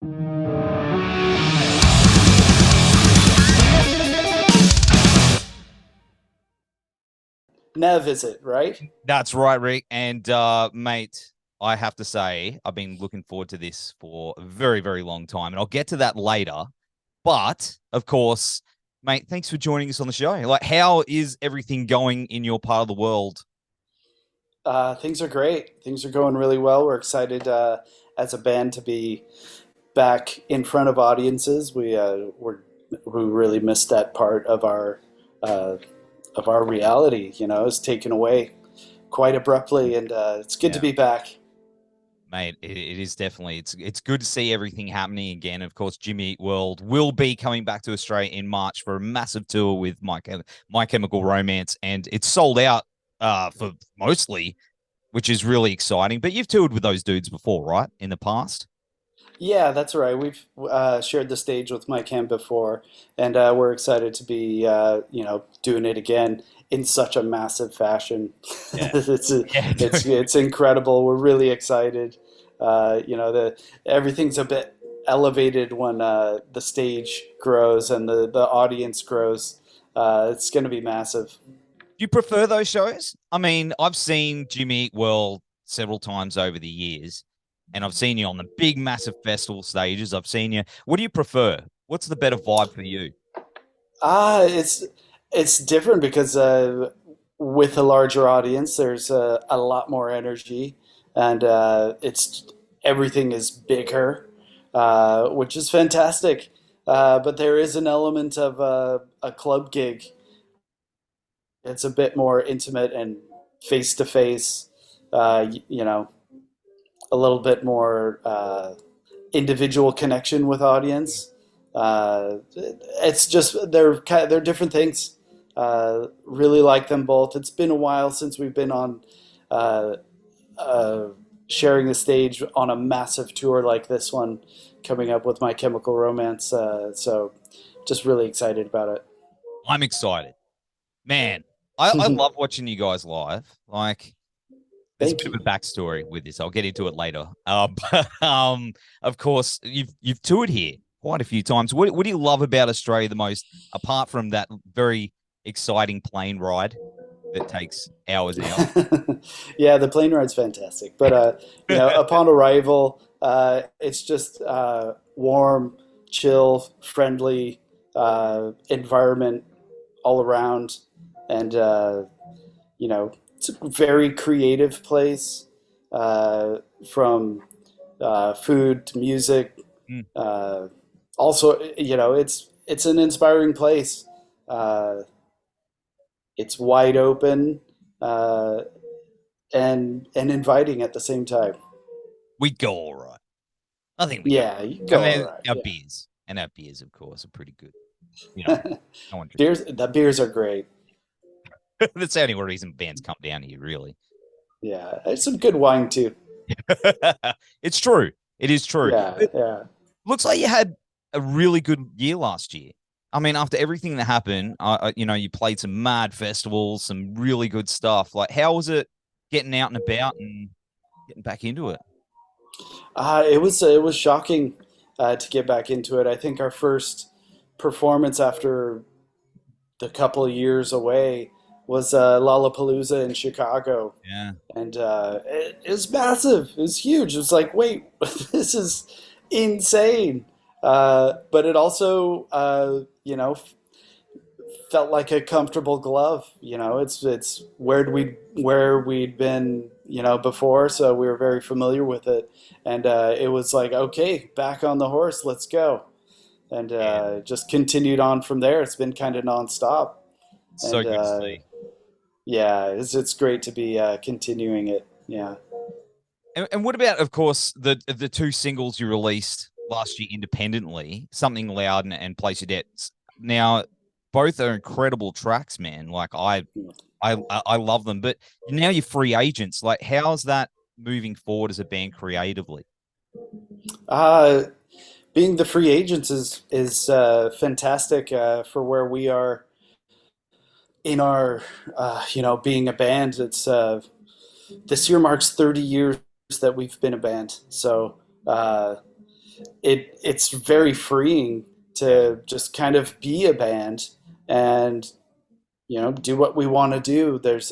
Nev, is it, right? That's right, Rick. And mate, I have to say, I've been looking forward to this for a very, very long time. And I'll get to that later. But of course, mate, thanks for joining us on the show. Like, how is everything going in your part of the world? Things are great. Things are going really well. We're excited as a band to be back in front of audiences. We really missed that part uh, of our reality. You know, it's taken away quite abruptly, and it's good to Yeah. be back. Mate, it is definitely it's good to see everything happening again. Of course, Jimmy Eat World will be coming back to Australia in March for a massive tour with My Chemical Romance, and it's sold out for mostly, which is really exciting. But you've toured with those dudes before, right? In the past? Yeah, that's right. We've shared the stage with Mike Ham before, and we're excited to be, doing it again in such a massive fashion. Yeah. It's Yeah. it's incredible. We're really excited. The everything's a bit elevated when the stage grows and the audience grows. It's going to be massive. Do you prefer those shows? I mean, I've seen Jimmy Eat World several times over the years, and I've seen you on the big, massive festival stages. I've seen you. What do you prefer? What's the better vibe for you? It's different because with a larger audience, there's a lot more energy, and it's everything is bigger, which is fantastic. But there is an element of a club gig. It's a bit more intimate and face to face. You know, a little bit more individual connection with audience. It's just they're different things. Really like them both. It's been a while since we've been on uh, uh, sharing the stage on a massive tour like this one coming up with My Chemical Romance. So just really excited about it. I'm excited, man. I love watching you guys live. Like, there's a Thank bit of you. a backstory with this. I'll get into it later. But of course, you've toured here quite a few times. What do you love about Australia the most, apart from that very exciting plane ride that takes hours and hours? Yeah, the plane ride's fantastic. But upon arrival, it's just warm, chill, friendly environment all around, and it's a very creative place. From food to music. Mm. Uh, Also, it's an inspiring place. Uh, it's wide open uh, and inviting at the same time. We go all right. I think we go. Yeah, you And go all then right. our Yeah, beers and our beers, of course, are pretty good. You know, no one drinks. beers are great. That's the only reason bands come down here, really. Yeah, there's some good wine too. It's true. It is true. Yeah, It yeah. looks like you had a really good year last year. I mean, after everything that happened, you played some mad festivals, some really good stuff. Like, how was it getting out and about and getting back into it? It was shocking to get back into it. I think our first performance after the couple of years away was Lollapalooza in Chicago, Yeah. and it was massive. It was huge. It was like, wait, this is insane. But it also, felt like a comfortable glove. It's where we'd been, before, so we were very familiar with it. And it was like, okay, back on the horse, let's go. And Yeah. just continued on from there. It's been kind of nonstop. So And good to see. yeah, it's great to be continuing it. Yeah. And what about, of course, the two singles you released last year independently, Something Loud and Place Your Debts. Now, both are incredible tracks, man. Like, I love them. But now you're free agents. Like, how's that moving forward as a band creatively? Uh, Being the free agents is fantastic for where we are in our being a band. It's This year marks 30 years that we've been a band. So it's very freeing to just kind of be a band and do what we want to do. There's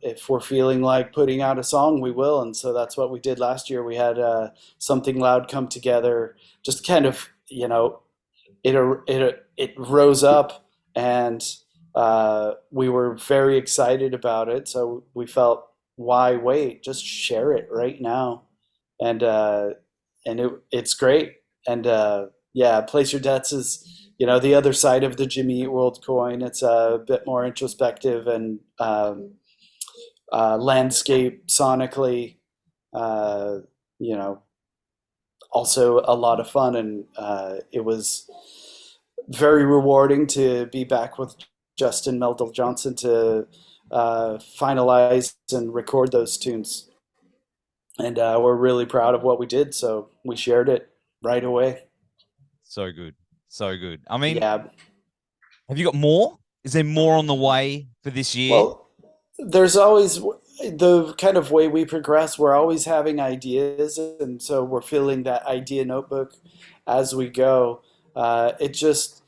if we're feeling like putting out a song, we will, and so that's what we did last year. We had Something Loud come together, just kind of it rose up, and we were very excited about it. So we felt, why wait? Just share it right now, and it's great. And yeah, Place Your Debts is the other side of the Jimmy Eat World coin. It's a bit more introspective and landscape sonically. Uh, you know, Also a lot of fun, and it was very rewarding to be back with Justin Meldal Johnson to finalize and record those tunes. And we're really proud of what we did, so we shared it right away. So good. So good. I mean, Yeah. have you got more? Is there more on the way for this year? Well, there's always the kind of way we progress. We're always having ideas, and so we're filling that idea notebook as we go. It just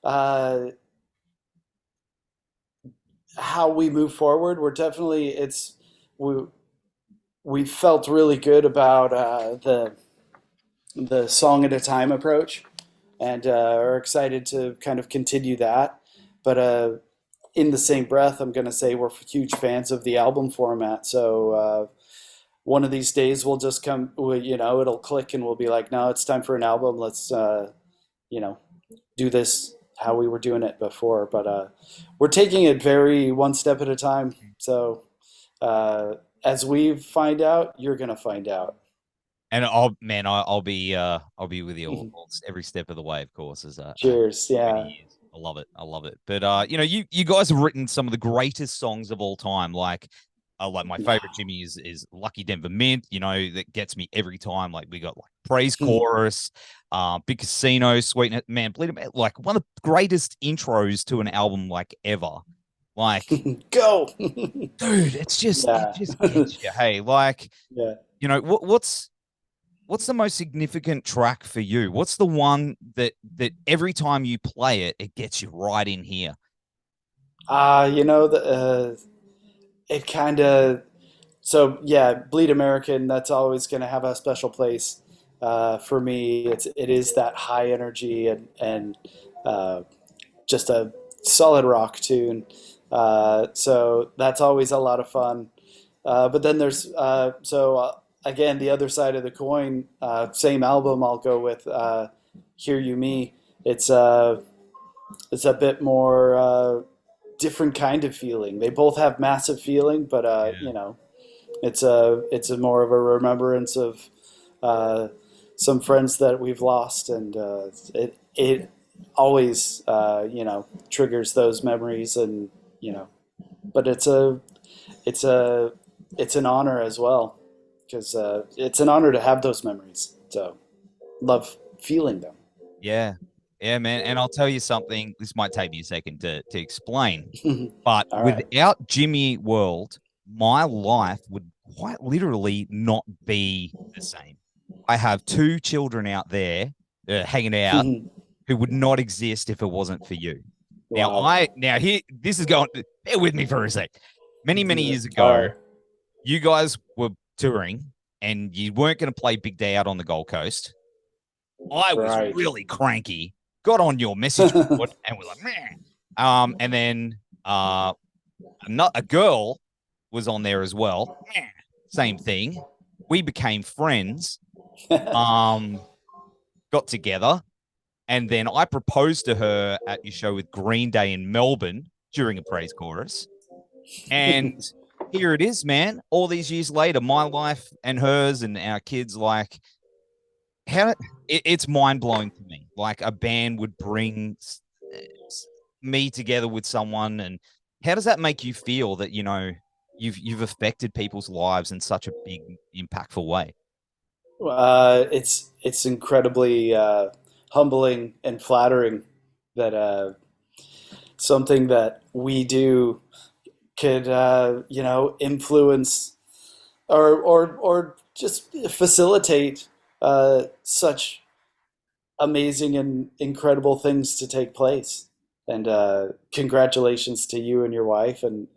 uh, how we move forward. We're definitely we we felt really good about the song at a time approach, and are excited to kind of continue that. But in the same breath, I'm going to say we're huge fans of the album format. So one of these days we'll just it'll click and we'll be like, no, it's time for an album. Let's, you know, do this how we were doing it before. But we're taking it very one step at a time. So as we find out, you're going to find out. And I'll be with you every step of the way, of course, as Cheers. Yeah. years. I love it. I love it. But you guys have written some of the greatest songs of all time. Like my favorite Jimmy is Lucky Denver Mint, that gets me every time. Like we got like Praise Chorus, Big Casino, Sweet Man, Bleed 'Em, like one of the greatest intros to an album like ever. Like Go. dude, it just Yeah. gets you. Hey, like, Yeah. what's the most significant track for you? What's the one that every time you play it, it gets you right in here? It kind of so yeah, Bleed American. That's always going to have a special place for me. It is that high energy and uh, just a solid rock tune. So that's always a lot of fun. But then there's again, the other side of the coin. Same album, I'll go with "Hear You Me." It's it's a bit more different kind of feeling. They both have massive feeling, but Yeah. it's a more of a remembrance of uh, some friends that we've lost, and it always triggers those memories, and but it's a it's an honor as well, because it's an honor to have those memories. So love feeling them. Yeah. Yeah, man. And I'll tell you something. This might take me a second to explain, but All right. without Jimmy Eat World, my life would quite literally not be the same. I have two children out there hanging out who would not exist if it wasn't for you. Wow. Now here this is going. Bear with me for a sec. Many years All ago, right. you guys were touring and you weren't going to play Big Day out on the Gold Coast. I was Right. really cranky, got on your message board and was like, man. And then a girl was on there as well. Same thing. We became friends. Got together, and then I proposed to her at your show with Green Day in Melbourne during a praise chorus. And here it is, man. All these years later, my life and hers and our kids, like, it's mind blowing to me. Like a band would bring me together with someone, and how does that make you feel that you've affected people's lives in such a big, impactful way? It's incredibly humbling and flattering that something that we do could influence or just facilitate such amazing and incredible things to take place. And congratulations to you and your wife, and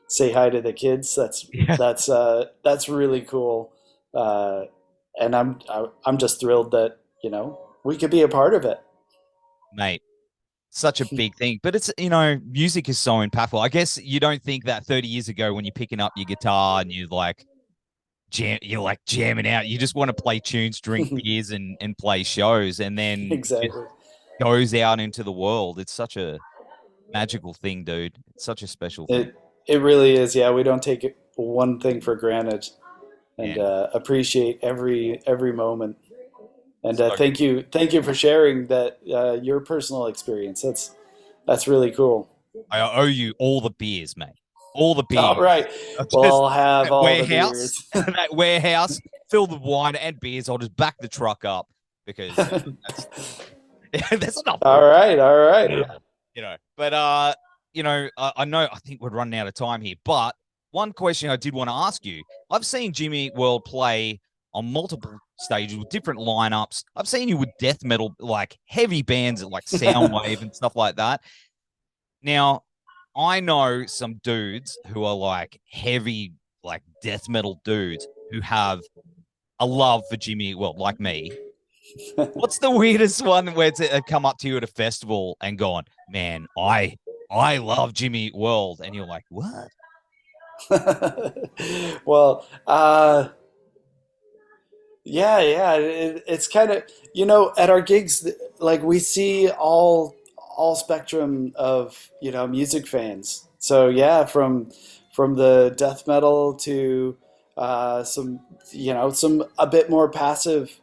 say hi to the kids. Yeah, That's really cool. Uh, and I'm just thrilled that we could be a part of it. mate. Such a big thing, but it's music is so impactful. I guess you don't think that 30 years ago when you're picking up your guitar and you're like jamming out. You just want to play tunes, drink beers, and play shows, and then it Exactly. goes out into the world. It's such a magical thing, dude. It's such a special thing. It really is. Yeah, we don't take one thing for granted, Yeah. and appreciate every moment. And So thank you for sharing that your personal experience. That's really cool. I owe you all the beers, mate. All the All beers. right, well, Just I'll have that all the warehouse, beers. that warehouse filled with wine and beers. I'll just back the truck up because that's enough. All right, all right. But I know I think we're running out of time here, but one question I did want to ask you. I've seen Jimmy Eat World play on multiple stages with different lineups. I've seen you with death metal, like heavy bands like Soundwave and stuff like that. Now, I know some dudes who are like heavy, like death metal dudes who have a love for Jimmy Eat World, like me. What's the weirdest one where it's come up to you at a festival and gone, man, I love Jimmy Eat World, and you're like, what? Well, yeah. It's kind of at our gigs, like we see all spectrum of music fans. So yeah, from the death metal to some some a bit more passive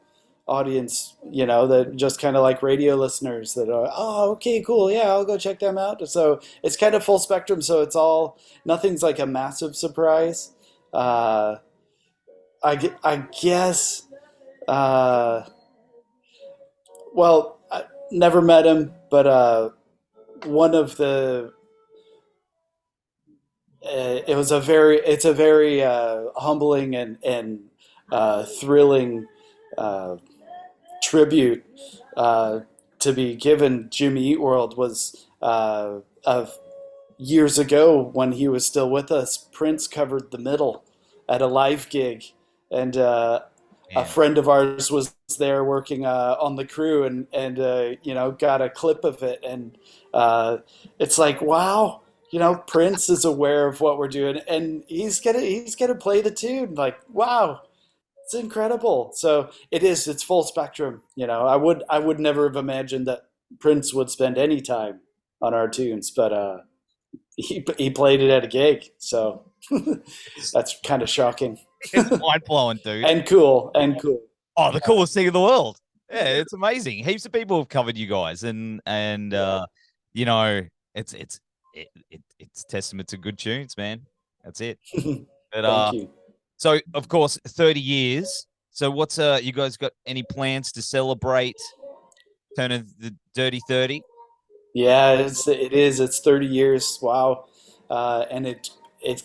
audience, that just kind of like radio listeners that are, oh, okay, cool, yeah, I'll go check them out. So it's kind of full spectrum. So nothing's like a massive surprise. Uh, I guess. Uh, well, I never met him, but one of the it's a very humbling and thrilling uh, tribute to be given. Jimmy Eat World was of years ago when he was still with us. Prince covered the middle at a live gig, and a Man, friend of ours was there working on the crew, and got a clip of it, and it's like, wow, Prince is aware of what we're doing, and he's gonna play the tune. Like, wow, it's incredible. So it's full spectrum. I would never have imagined that Prince would spend any time on our tunes, but he played it at a gig, so it's, that's kind of shocking. it's mind blowing, dude. And cool. Oh, the Yeah. coolest thing in the world. Yeah, it's amazing. Heaps of people have covered you guys, and you know, it's testament to good tunes, man. That's it. But Thank you. so of course, 30 years. So what's you guys got any plans to celebrate turning the dirty 30? Yeah, it's 30 years. Wow. And it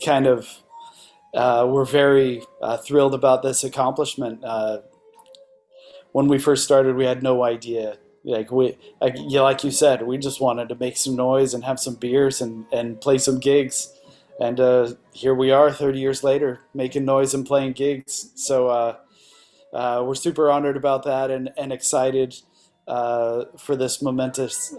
kind of we're very thrilled about this accomplishment. When we first started, we had no idea. Like you said, we just wanted to make some noise and have some beers and play some gigs. And here we are 30 years later, making noise and playing gigs. So we're super honored about that, and excited for this momentous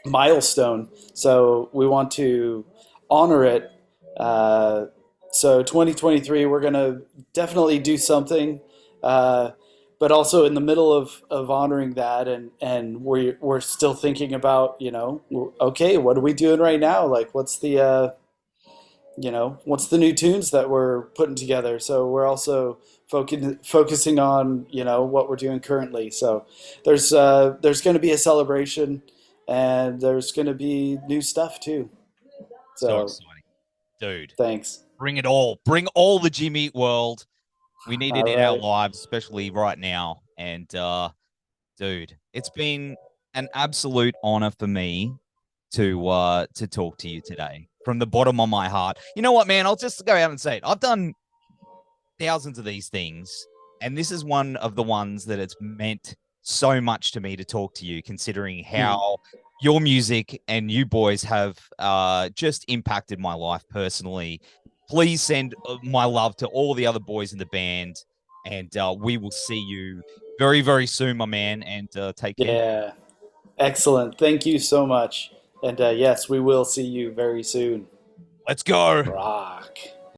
milestone. So we want to honor it. So 2023, we're going to definitely do something, but also in the middle of honoring that, and we're still thinking about, okay, what are we doing right now? Like, what's the new tunes that we're putting together? So we're also focusing on, what we're doing currently. So there's going to be a celebration, and there's going to be new stuff too. So So exciting, dude. thanks. Bring it all. Bring all the Jimmy Eat World. We need it All in our right. lives, especially right now. And dude, it's been an absolute honor for me to talk to you today from the bottom of my heart. You know what, man? I'll just go out and say it. I've done thousands of these things, And this is one of the ones that it's meant so much to me to talk to you, considering how your music and you boys have just impacted my life personally. Please send my love to all the other boys in the band, and we will see you very, very soon, my man, and take care. Yeah, excellent. Thank you so much. And yes, we will see you very soon. Let's go. Rock.